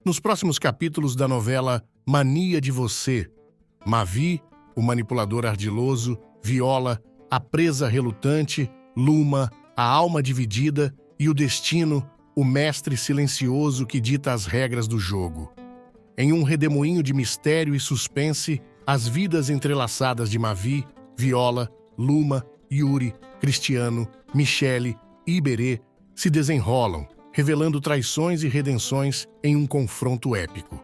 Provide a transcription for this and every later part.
Nos próximos capítulos da novela Mania de Você, Mavi, o manipulador ardiloso, Viola, a presa relutante, Luma, a alma dividida e o destino, o mestre silencioso que dita as regras do jogo. Em um redemoinho de mistério e suspense, as vidas entrelaçadas de Mavi, Viola, Luma, Yuri, Cristiano, Michele e Iberê se desenrolam, revelando traições e redenções em um confronto épico.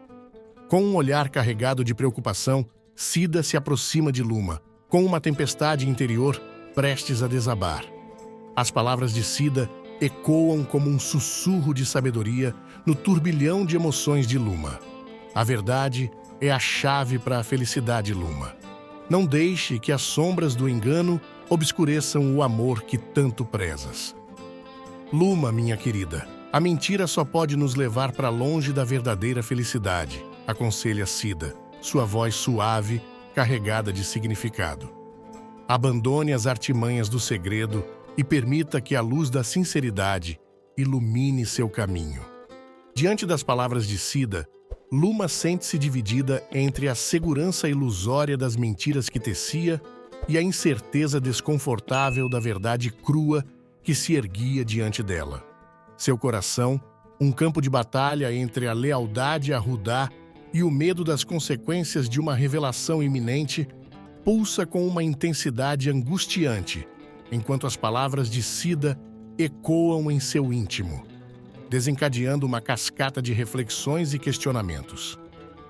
Com um olhar carregado de preocupação, Cida se aproxima de Luma, com uma tempestade interior prestes a desabar. As palavras de Cida ecoam como um sussurro de sabedoria no turbilhão de emoções de Luma. A verdade é a chave para a felicidade, Luma. Não deixe que as sombras do engano obscureçam o amor que tanto prezas. Luma, minha querida, a mentira só pode nos levar para longe da verdadeira felicidade, aconselha Cida, sua voz suave, carregada de significado. Abandone as artimanhas do segredo e permita que a luz da sinceridade ilumine seu caminho. Diante das palavras de Cida, Luma sente-se dividida entre a segurança ilusória das mentiras que tecia e a incerteza desconfortável da verdade crua que se erguia diante dela. Seu coração, um campo de batalha entre a lealdade a Rudá e o medo das consequências de uma revelação iminente, pulsa com uma intensidade angustiante, enquanto as palavras de Cida ecoam em seu íntimo, desencadeando uma cascata de reflexões e questionamentos.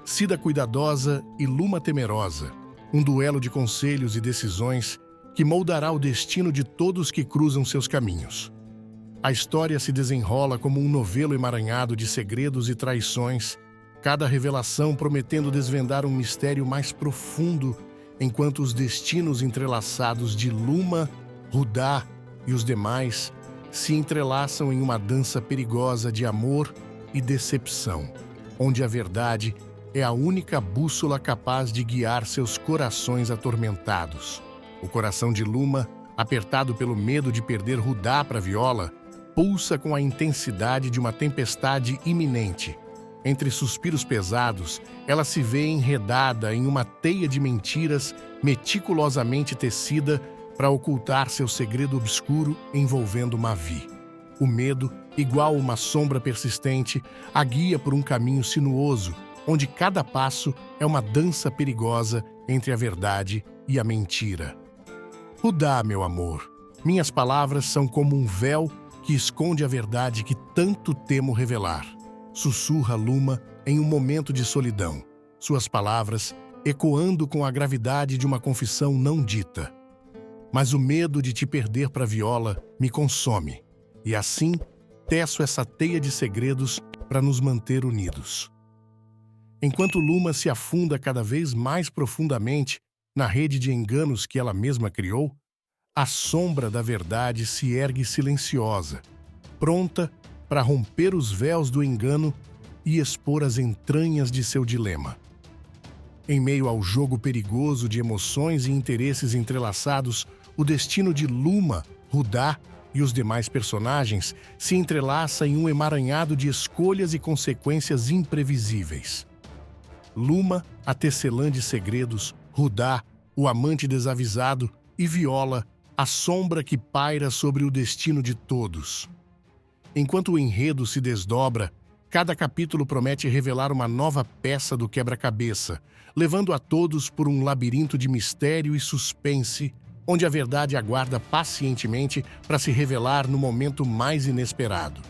Cida cuidadosa e Luma temerosa, um duelo de conselhos e decisões que moldará o destino de todos que cruzam seus caminhos. A história se desenrola como um novelo emaranhado de segredos e traições, cada revelação prometendo desvendar um mistério mais profundo, enquanto os destinos entrelaçados de Luma, Rudá e os demais se entrelaçam em uma dança perigosa de amor e decepção, onde a verdade é a única bússola capaz de guiar seus corações atormentados. O coração de Luma, apertado pelo medo de perder Rudá para Viola, pulsa com a intensidade de uma tempestade iminente. Entre suspiros pesados, ela se vê enredada em uma teia de mentiras meticulosamente tecida para ocultar seu segredo obscuro envolvendo Mavi. O medo, igual uma sombra persistente, a guia por um caminho sinuoso, onde cada passo é uma dança perigosa entre a verdade e a mentira. Rudá, meu amor, minhas palavras são como um véu que esconde a verdade que tanto temo revelar. Sussurra Luma em um momento de solidão, suas palavras ecoando com a gravidade de uma confissão não dita. Mas o medo de te perder para Viola me consome, e assim teço essa teia de segredos para nos manter unidos. Enquanto Luma se afunda cada vez mais profundamente na rede de enganos que ela mesma criou, a sombra da verdade se ergue silenciosa, pronta para romper os véus do engano e expor as entranhas de seu dilema. Em meio ao jogo perigoso de emoções e interesses entrelaçados, o destino de Luma, Rudá e os demais personagens se entrelaça em um emaranhado de escolhas e consequências imprevisíveis. Luma, a tecelã de segredos, Rudá, o amante desavisado, e Viola, a sombra que paira sobre o destino de todos. Enquanto o enredo se desdobra, cada capítulo promete revelar uma nova peça do quebra-cabeça, levando a todos por um labirinto de mistério e suspense, onde a verdade aguarda pacientemente para se revelar no momento mais inesperado.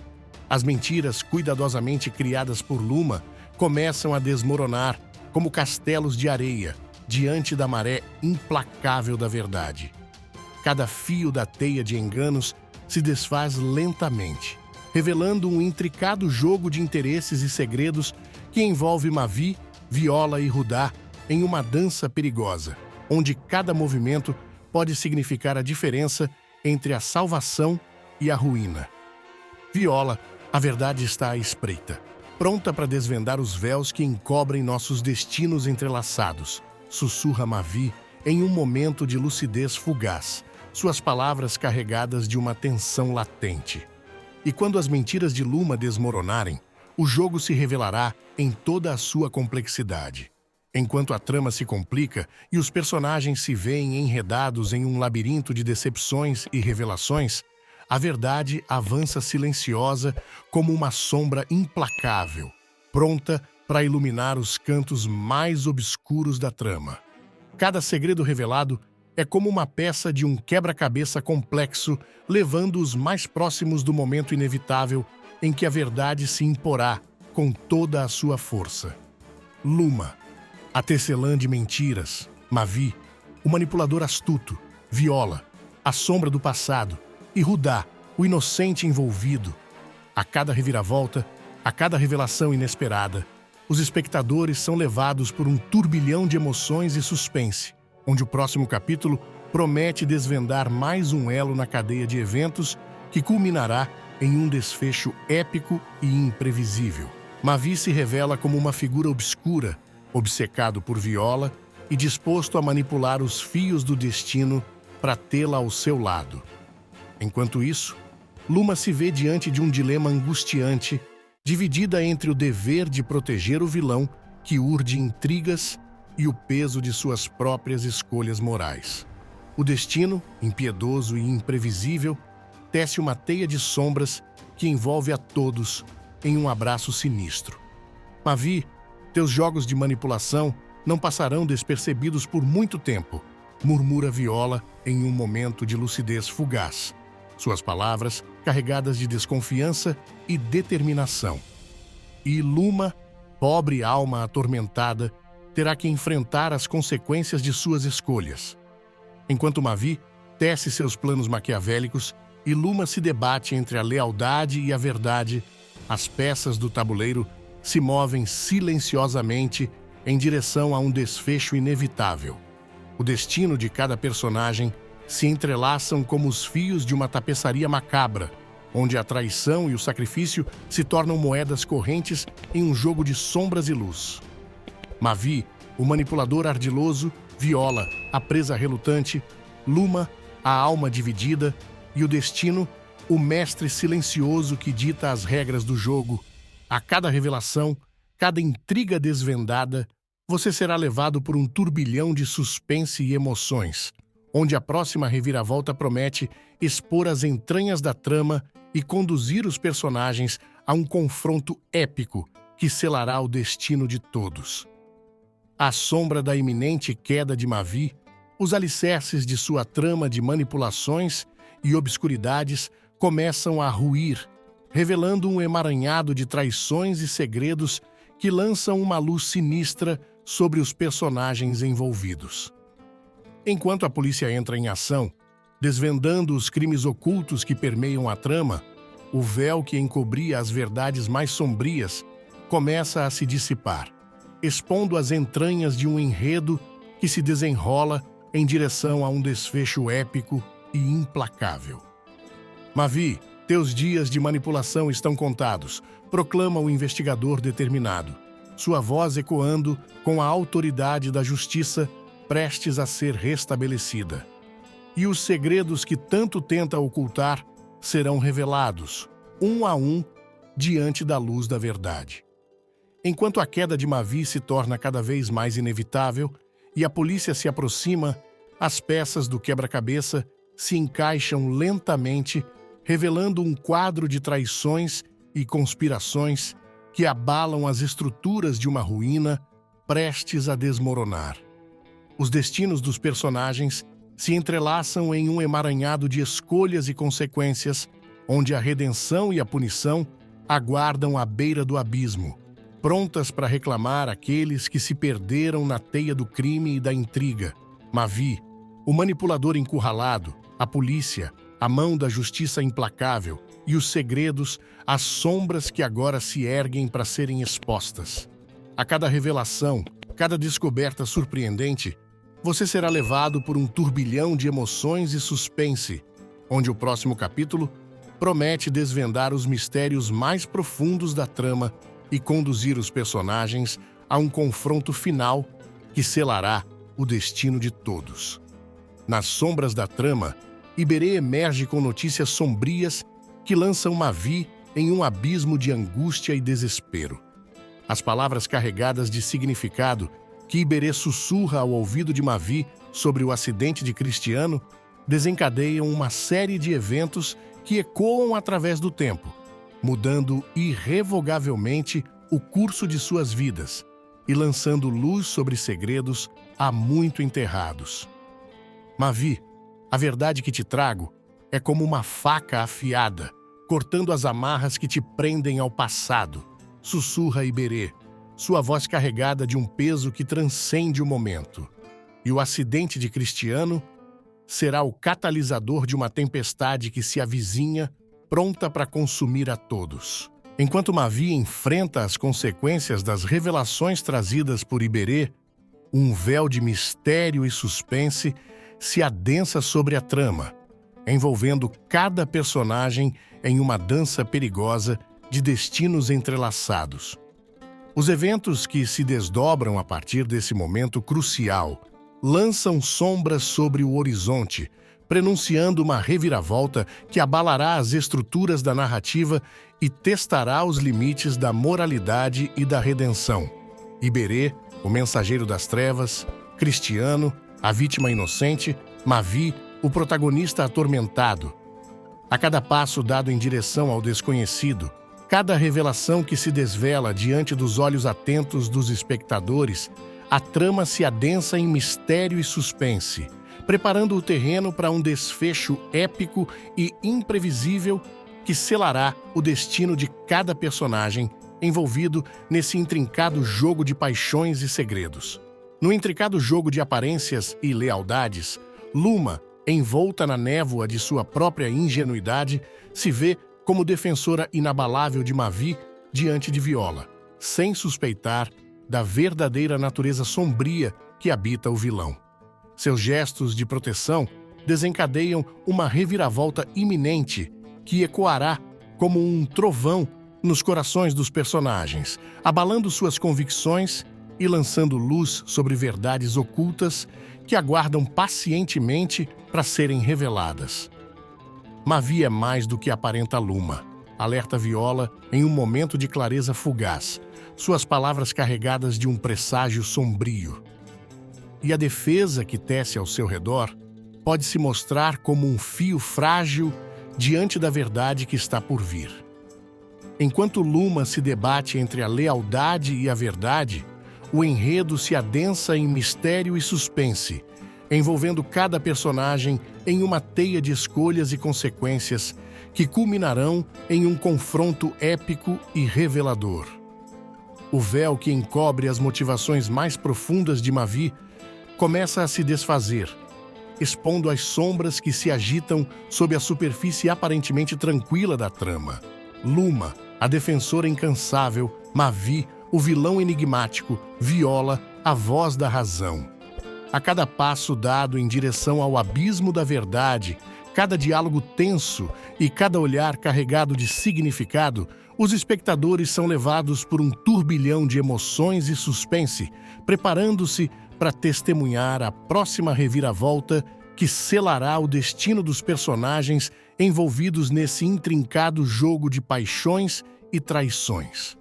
As mentiras cuidadosamente criadas por Luma começam a desmoronar como castelos de areia diante da maré implacável da verdade. Cada fio da teia de enganos se desfaz lentamente, revelando um intricado jogo de interesses e segredos que envolve Mavi, Viola e Rudá em uma dança perigosa, onde cada movimento pode significar a diferença entre a salvação e a ruína. Viola, a verdade está à espreita, pronta para desvendar os véus que encobrem nossos destinos entrelaçados, sussurra Mavi em um momento de lucidez fugaz, suas palavras carregadas de uma tensão latente. E quando as mentiras de Luma desmoronarem, o jogo se revelará em toda a sua complexidade. Enquanto a trama se complica e os personagens se veem enredados em um labirinto de decepções e revelações, a verdade avança silenciosa como uma sombra implacável, pronta para iluminar os cantos mais obscuros da trama. Cada segredo revelado é como uma peça de um quebra-cabeça complexo, levando os mais próximos do momento inevitável em que a verdade se imporá com toda a sua força. Luma, a tecelã de mentiras; Mavi, o manipulador astuto; Viola, a sombra do passado; e Rudá, o inocente envolvido. A cada reviravolta, a cada revelação inesperada, os espectadores são levados por um turbilhão de emoções e suspense, onde o próximo capítulo promete desvendar mais um elo na cadeia de eventos que culminará em um desfecho épico e imprevisível. Mavi se revela como uma figura obscura, obcecado por Viola e disposto a manipular os fios do destino para tê-la ao seu lado. Enquanto isso, Luma se vê diante de um dilema angustiante, dividida entre o dever de proteger o vilão, que urde intrigas, e o peso de suas próprias escolhas morais. O destino, impiedoso e imprevisível, tece uma teia de sombras que envolve a todos em um abraço sinistro. Mavi, teus jogos de manipulação não passarão despercebidos por muito tempo, murmura Viola em um momento de lucidez fugaz. Suas palavras carregadas de desconfiança e determinação. E Luma, pobre alma atormentada, terá que enfrentar as consequências de suas escolhas. Enquanto Mavi tece seus planos maquiavélicos e Luma se debate entre a lealdade e a verdade, as peças do tabuleiro se movem silenciosamente em direção a um desfecho inevitável. O destino de cada personagem se entrelaçam como os fios de uma tapeçaria macabra, onde a traição e o sacrifício se tornam moedas correntes em um jogo de sombras e luz. Mavi, o manipulador ardiloso; Viola, a presa relutante; Luma, a alma dividida; e o destino, o mestre silencioso que dita as regras do jogo. A cada revelação, cada intriga desvendada, você será levado por um turbilhão de suspense e emoções, onde a próxima reviravolta promete expor as entranhas da trama e conduzir os personagens a um confronto épico que selará o destino de todos. À sombra da iminente queda de Mavi, os alicerces de sua trama de manipulações e obscuridades começam a ruir, revelando um emaranhado de traições e segredos que lançam uma luz sinistra sobre os personagens envolvidos. Enquanto a polícia entra em ação, desvendando os crimes ocultos que permeiam a trama, o véu que encobria as verdades mais sombrias começa a se dissipar, expondo as entranhas de um enredo que se desenrola em direção a um desfecho épico e implacável. Mavi, teus dias de manipulação estão contados, proclama o investigador determinado, sua voz ecoando com a autoridade da justiça prestes a ser restabelecida. E os segredos que tanto tenta ocultar serão revelados, um a um, diante da luz da verdade. Enquanto a queda de Mavi se torna cada vez mais inevitável e a polícia se aproxima, as peças do quebra-cabeça se encaixam lentamente, revelando um quadro de traições e conspirações que abalam as estruturas de uma ruína prestes a desmoronar. Os destinos dos personagens se entrelaçam em um emaranhado de escolhas e consequências, onde a redenção e a punição aguardam à beira do abismo, prontas para reclamar aqueles que se perderam na teia do crime e da intriga. Mavi, o manipulador encurralado; a polícia, a mão da justiça implacável; e os segredos, as sombras que agora se erguem para serem expostas. A cada revelação, cada descoberta surpreendente, você será levado por um turbilhão de emoções e suspense, onde o próximo capítulo promete desvendar os mistérios mais profundos da trama e conduzir os personagens a um confronto final que selará o destino de todos. Nas sombras da trama, Iberê emerge com notícias sombrias que lançam Mavi em um abismo de angústia e desespero. As palavras carregadas de significado que Iberê sussurra ao ouvido de Mavi sobre o acidente de Cristiano desencadeiam uma série de eventos que ecoam através do tempo, mudando irrevogavelmente o curso de suas vidas e lançando luz sobre segredos há muito enterrados. Mavi, a verdade que te trago é como uma faca afiada, cortando as amarras que te prendem ao passado, sussurra Iberê, sua voz carregada de um peso que transcende o momento. E o acidente de Cristiano será o catalisador de uma tempestade que se avizinha, pronta para consumir a todos. Enquanto Mavi enfrenta as consequências das revelações trazidas por Iberê, um véu de mistério e suspense se adensa sobre a trama, envolvendo cada personagem em uma dança perigosa de destinos entrelaçados. Os eventos que se desdobram a partir desse momento crucial lançam sombras sobre o horizonte, prenunciando uma reviravolta que abalará as estruturas da narrativa e testará os limites da moralidade e da redenção. Iberê, o mensageiro das trevas, Cristiano, a vítima inocente, Mavi, o protagonista atormentado. A cada passo dado em direção ao desconhecido, cada revelação que se desvela diante dos olhos atentos dos espectadores, a trama se adensa em mistério e suspense, preparando o terreno para um desfecho épico e imprevisível que selará o destino de cada personagem envolvido nesse intrincado jogo de paixões e segredos. No intricado jogo de aparências e lealdades, Luma, envolta na névoa de sua própria ingenuidade, se vê como defensora inabalável de Mavi diante de Viola, sem suspeitar da verdadeira natureza sombria que habita o vilão. Seus gestos de proteção desencadeiam uma reviravolta iminente que ecoará como um trovão nos corações dos personagens, abalando suas convicções e lançando luz sobre verdades ocultas que aguardam pacientemente para serem reveladas. Mavi é mais do que aparenta Luma, alerta Viola em um momento de clareza fugaz, suas palavras carregadas de um presságio sombrio. E a defesa que tece ao seu redor pode se mostrar como um fio frágil diante da verdade que está por vir. Enquanto Luma se debate entre a lealdade e a verdade, o enredo se adensa em mistério e suspense, envolvendo cada personagem em uma teia de escolhas e consequências que culminarão em um confronto épico e revelador. O véu que encobre as motivações mais profundas de Mavi começa a se desfazer, expondo as sombras que se agitam sob a superfície aparentemente tranquila da trama. Luma, a defensora incansável, Mavi, o vilão enigmático, Viola, a voz da razão. A cada passo dado em direção ao abismo da verdade, cada diálogo tenso e cada olhar carregado de significado, os espectadores são levados por um turbilhão de emoções e suspense, preparando-se para testemunhar a próxima reviravolta que selará o destino dos personagens envolvidos nesse intrincado jogo de paixões e traições.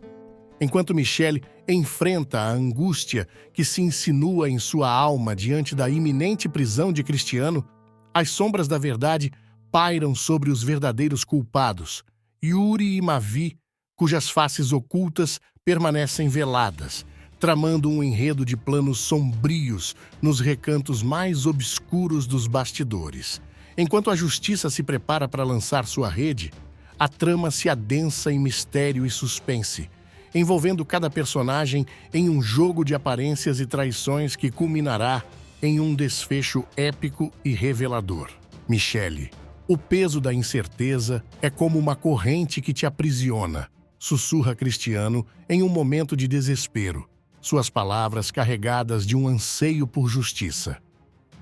Enquanto Michelle enfrenta a angústia que se insinua em sua alma diante da iminente prisão de Cristiano, as sombras da verdade pairam sobre os verdadeiros culpados, Yuri e Mavi, cujas faces ocultas permanecem veladas, tramando um enredo de planos sombrios nos recantos mais obscuros dos bastidores. Enquanto a justiça se prepara para lançar sua rede, a trama se adensa em mistério e suspense, envolvendo cada personagem em um jogo de aparências e traições que culminará em um desfecho épico e revelador. Michelle, o peso da incerteza é como uma corrente que te aprisiona, sussurra Cristiano em um momento de desespero, suas palavras carregadas de um anseio por justiça.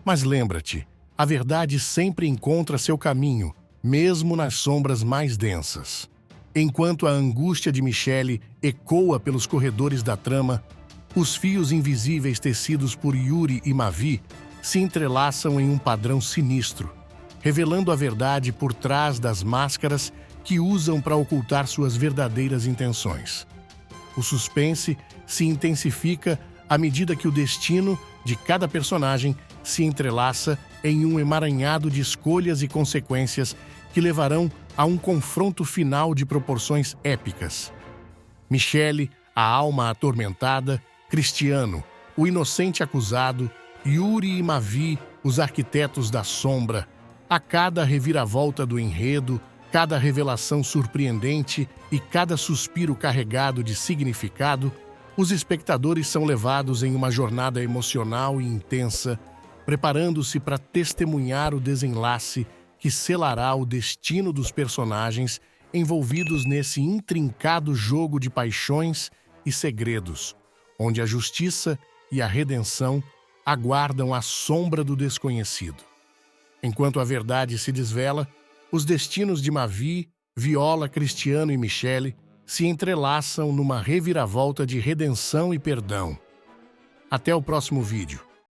Mas lembra-te, a verdade sempre encontra seu caminho, mesmo nas sombras mais densas. Enquanto a angústia de Michelle ecoa pelos corredores da trama, os fios invisíveis tecidos por Yuri e Mavi se entrelaçam em um padrão sinistro, revelando a verdade por trás das máscaras que usam para ocultar suas verdadeiras intenções. O suspense se intensifica à medida que o destino de cada personagem se entrelaça em um emaranhado de escolhas e consequências que levarão a um confronto final de proporções épicas. Michelle, a alma atormentada, Cristiano, o inocente acusado, Yuri e Mavi, os arquitetos da sombra. A cada reviravolta do enredo, cada revelação surpreendente e cada suspiro carregado de significado, os espectadores são levados em uma jornada emocional e intensa, preparando-se para testemunhar o desenlace que selará o destino dos personagens envolvidos nesse intrincado jogo de paixões e segredos, onde a justiça e a redenção aguardam à sombra do desconhecido. Enquanto a verdade se desvela, os destinos de Mavi, Viola, Cristiano e Michelle se entrelaçam numa reviravolta de redenção e perdão. Até o próximo vídeo.